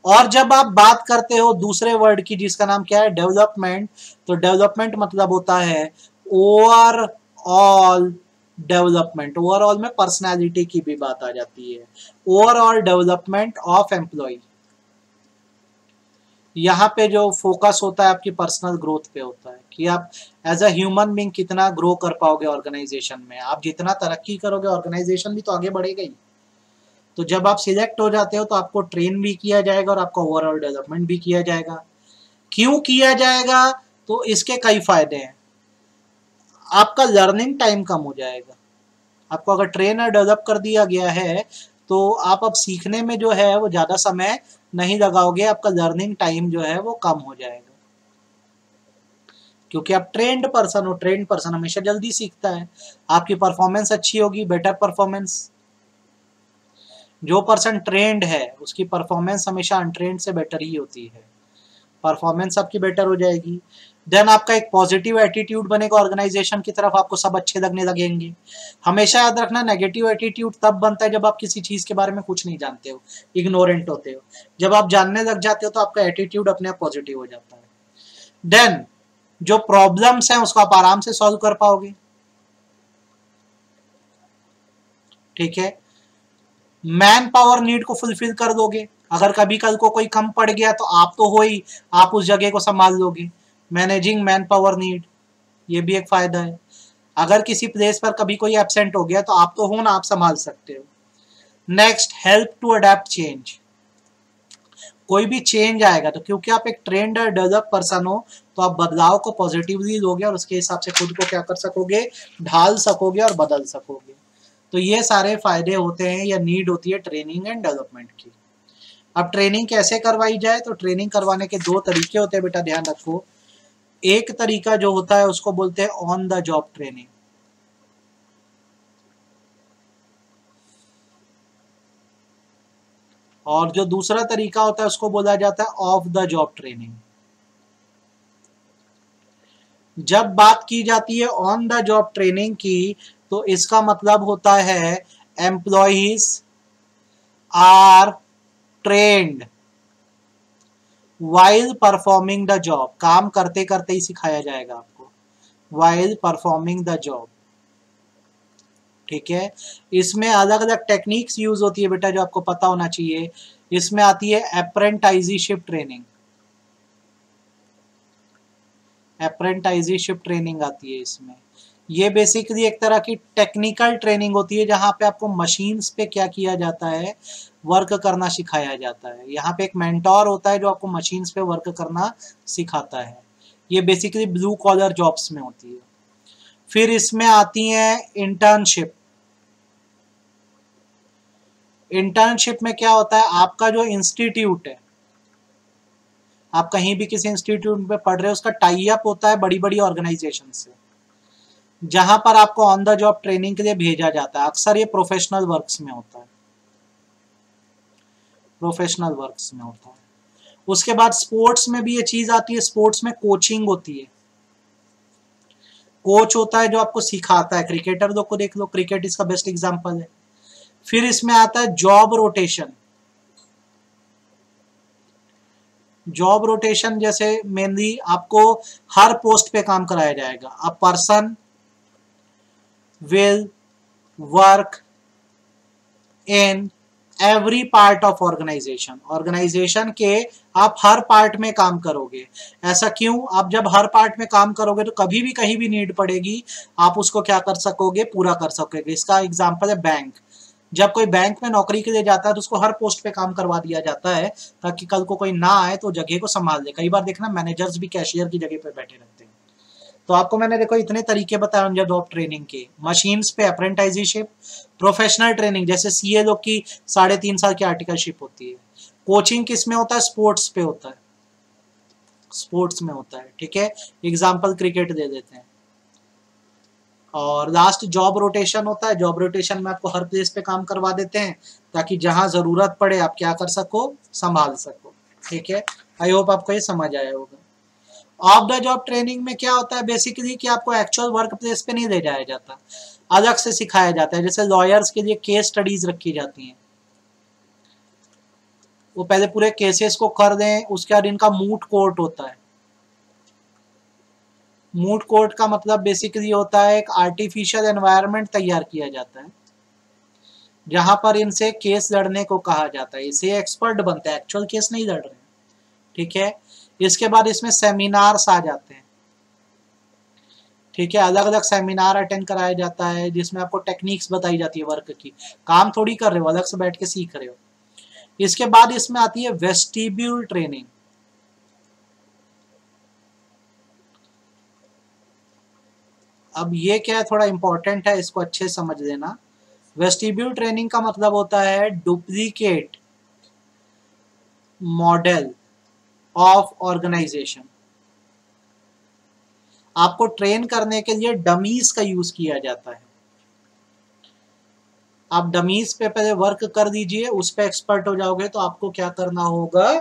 और जब आप बात करते हो दूसरे वर्ड की जिसका नाम क्या है, डेवलपमेंट, तो डेवलपमेंट मतलब होता है ओवरऑल डेवलपमेंट। ओवरऑल में पर्सनालिटी की भी बात आ जाती है, ओवरऑल डेवलपमेंट ऑफ एम्प्लॉय। यहाँ पे जो फोकस होता है आपकी पर्सनल ग्रोथ पे होता है कि आप एज अ ह्यूमन बीइंग कितना ग्रो कर पाओगे ऑर्गेनाइजेशन में। आप जितना तरक्की करोगे ऑर्गेनाइजेशन भी तो आगे बढ़ेगा ही। तो जब आप सिलेक्ट हो जाते हो तो आपको ट्रेन भी किया जाएगा और आपका ओवरऑल डेवलपमेंट भी किया जाएगा। क्यों किया जाएगा, तो इसके कई फायदे हैं। आपका लर्निंग टाइम कम हो जाएगा। आपको अगर ट्रेन और डेवलप कर दिया गया है तो आप अब सीखने में जो है वो ज्यादा समय नहीं लगाओगे, आपका लर्निंग टाइम जो है वो कम हो जाएगा, क्योंकि आप ट्रेंड पर्सन हो। ट्रेंड पर्सन हमेशा जल्दी सीखता है, आपकी परफॉर्मेंस अच्छी होगी, बेटर परफॉर्मेंस। जो पर्सन ट्रेंड है उसकी परफॉर्मेंस हमेशा अनट्रेंड से बेटर ही होती है, परफॉर्मेंस आपकी बेटर हो जाएगी। देन आपका एक पॉजिटिव एटीट्यूड बनेगा ऑर्गेनाइजेशन की तरफ, आपको सब अच्छे लगने लगेंगे। हमेशा याद रखना नेगेटिव एटीट्यूड तब बनता है जब आप किसी चीज के बारे में कुछ नहीं जानते हो, इग्नोरेंट होते हो। जब आप जानने लग जाते हो तो आपका एटीट्यूड अपने आप पॉजिटिव हो जाता है। देन जो प्रॉब्लम्स हैं उसको आप आराम से सॉल्व कर पाओगे, ठीक है। मैन पावर नीड को फुलफिल कर दोगे, अगर कभी कल को कोई कम पड़ गया तो आप तो हो ही, आप उस जगह को संभाल लोगे। मैनेजिंग मैन पावर नीड, ये भी एक फायदा है। अगर किसी प्लेस पर कभी कोई एब्सेंट हो गया तो आप तो हो ना, आप संभाल सकते हो। Next, help to adept change. कोई भी चेंज आएगा तो क्योंकि आप एक ट्रेंड और डेवलप पर्सन हो तो आप बदलाव को पॉजिटिवली लोगे और उसके हिसाब से खुद को क्या कर सकोगे, ढाल सकोगे और बदल सकोगे। तो ये सारे फायदे होते हैं या नीड होती है ट्रेनिंग एंड डेवलपमेंट की। अब ट्रेनिंग कैसे करवाई जाए, तो ट्रेनिंग करवाने के दो तरीके होते हैं बेटा, ध्यान रखो। एक तरीका जो होता है उसको बोलते हैं ऑन द जॉब ट्रेनिंग, और जो दूसरा तरीका होता है उसको बोला जाता है ऑफ द जॉब ट्रेनिंग। जब बात की जाती है ऑन द जॉब ट्रेनिंग की तो इसका मतलब होता है employees are trained while performing the job. काम करते करते ही सिखाया जाएगा आपको, वाइल परफॉर्मिंग द जॉब। ठीक है। इसमें अलग अलग टेक्निक्स यूज होती है बेटा जो आपको पता होना चाहिए। इसमें आती है अप्रेंटाइजीशिप ट्रेनिंग, अप्रेंटाइजीशिप ट्रेनिंग आती है इसमें। ये बेसिकली एक तरह की टेक्निकल ट्रेनिंग होती है जहाँ पे आपको मशीन्स पे क्या किया जाता है, वर्क करना सिखाया जाता है। यहाँ पे एक मेंटोर होता है जो आपको मशीन्स पे वर्क करना सिखाता है। ये बेसिकली ब्लू कॉलर जॉब्स में होती है। फिर इसमें आती है इंटर्नशिप। इंटर्नशिप में क्या होता है, आपका जो इंस्टीट्यूट है, आप कहीं भी किसी इंस्टीट्यूट में पढ़ रहे हो, उसका टाई अप होता है बड़ी बड़ी ऑर्गेनाइजेशन से, जहां पर आपको ऑन द जॉब ट्रेनिंग के लिए भेजा जाता है। अक्सर ये प्रोफेशनल वर्क्स में होता है, प्रोफेशनल वर्क्स में होता है। उसके बाद स्पोर्ट्स में भी ये चीज आती है। स्पोर्ट्स में कोचिंग होती है, कोच होता है जो आपको सिखाता है। क्रिकेटर लोग को देख लो, क्रिकेट इसका बेस्ट एग्जांपल है। फिर इसमें आता है जॉब रोटेशन। जॉब रोटेशन जैसे मेनली आपको हर पोस्ट पे काम कराया जाएगा। A person will work in every part of organisation. Organisation के आप हर पार्ट में काम करोगे। ऐसा क्यों? आप जब हर पार्ट में काम करोगे तो कभी भी कहीं भी नीड पड़ेगी, आप उसको क्या कर सकोगे, पूरा कर सकोगे। इसका एग्जांपल है बैंक। जब कोई बैंक में नौकरी के लिए जाता है तो उसको हर पोस्ट पे काम करवा दिया जाता है ताकि कल को कोई ना आए तो जगह को संभाल ले। कई बार देखना मैनेजर्स भी कैशियर की जगह पे बैठे रहते हैं। तो आपको मैंने देखो इतने तरीके बताए ऑन जॉब ट्रेनिंग के। मशीन्स पे अप्रेंटाइजीशिप, प्रोफेशनल ट्रेनिंग जैसे सीए लोग की 3.5 साल की आर्टिकलशिप होती है। कोचिंग किस में होता है? स्पोर्ट्स पे होता है, स्पोर्ट्स में होता है। ठीक है, एग्जाम्पल क्रिकेट दे देते हैं। और लास्ट जॉब रोटेशन होता है। जॉब रोटेशन में आपको हर प्लेस पे काम करवा देते हैं ताकि जहां जरूरत पड़े आप क्या कर सको, संभाल सको। ठीक है, आई होप आपको ये समझ आया होगा। ऑफ द जॉब ट्रेनिंग में क्या होता है बेसिकली कि आपको एक्चुअल वर्क प्लेस पे नहीं ले जाया जाता, अलग से सिखाया जाता है। जैसे लॉयर्स के लिए केस स्टडीज रखी जाती हैं, वो पहले पूरे केसेस को कर दें, उसके बाद इनका मूट कोर्ट होता है। मूट कोर्ट का मतलब बेसिकली होता है एक आर्टिफिशियल एनवायरनमेंट तैयार किया जाता है जहां पर इनसे केस लड़ने को कहा जाता है। इसे एक्सपर्ट बनते हैं, एक्चुअल केस नहीं लड़ रहे। ठीक है, इसके बाद इसमें सेमिनार्स आ जाते हैं। ठीक है, अलग अलग सेमिनार अटेंड कराया जाता है जिसमें आपको टेक्निक्स बताई जाती है वर्क की। काम थोड़ी कर रहे हो, अलग से बैठ के सीख रहे हो। इसके बाद इसमें आती है वेस्टिब्यूल ट्रेनिंग। अब ये क्या है, थोड़ा इंपॉर्टेंट है, इसको अच्छे से समझ लेना। वेस्टिब्यूल ट्रेनिंग का मतलब होता है डुप्लीकेट मॉडल ऑफ ऑर्गेनाइजेशन। आपको ट्रेन करने के लिए डमीज का यूज किया जाता है। आप डमीज पे पहले वर्क कर दीजिए, उस पे एक्सपर्ट हो जाओगे तो आपको क्या करना होगा,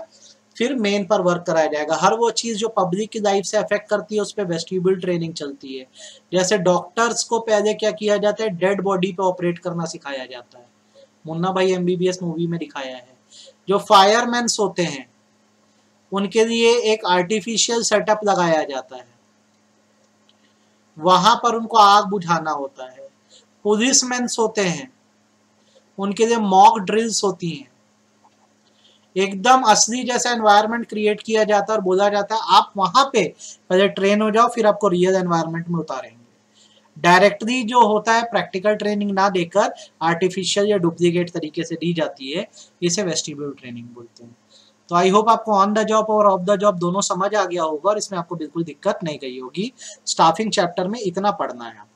फिर मेन पर वर्क कराया जाएगा। हर वो चीज जो पब्लिक की लाइफ से अफेक्ट करती है उस पे वेस्टिब्यूल ट्रेनिंग चलती है। जैसे डॉक्टर्स को पहले क्या किया जाता है, डेड बॉडी पे ऑपरेट करना सिखाया जाता है। मुन्ना भाई एमबीबीएस मूवी में दिखाया है। जो फायरमैन्स होते हैं उनके लिए एक आर्टिफिशियल सेटअप लगाया जाता है, वहां पर उनको आग बुझाना होता है। पुलिसमैन होते हैं, उनके लिए मॉक ड्रिल्स होती हैं। एकदम असली जैसा एनवायरनमेंट क्रिएट किया जाता है और बोला जाता है आप वहां पे पहले ट्रेन हो जाओ, फिर आपको रियल एनवायरनमेंट में उतारेंगे। डायरेक्टली जो होता है प्रैक्टिकल ट्रेनिंग ना देकर आर्टिफिशियल या डुप्लीकेट तरीके से दी जाती है, इसे वेस्टिब्यूल ट्रेनिंग बोलते हैं। तो आई होप आपको ऑन द जॉब और ऑफ द जॉब दोनों समझ आ गया होगा और इसमें आपको बिल्कुल दिक्कत नहीं गई होगी। स्टाफिंग चैप्टर में इतना पढ़ना है।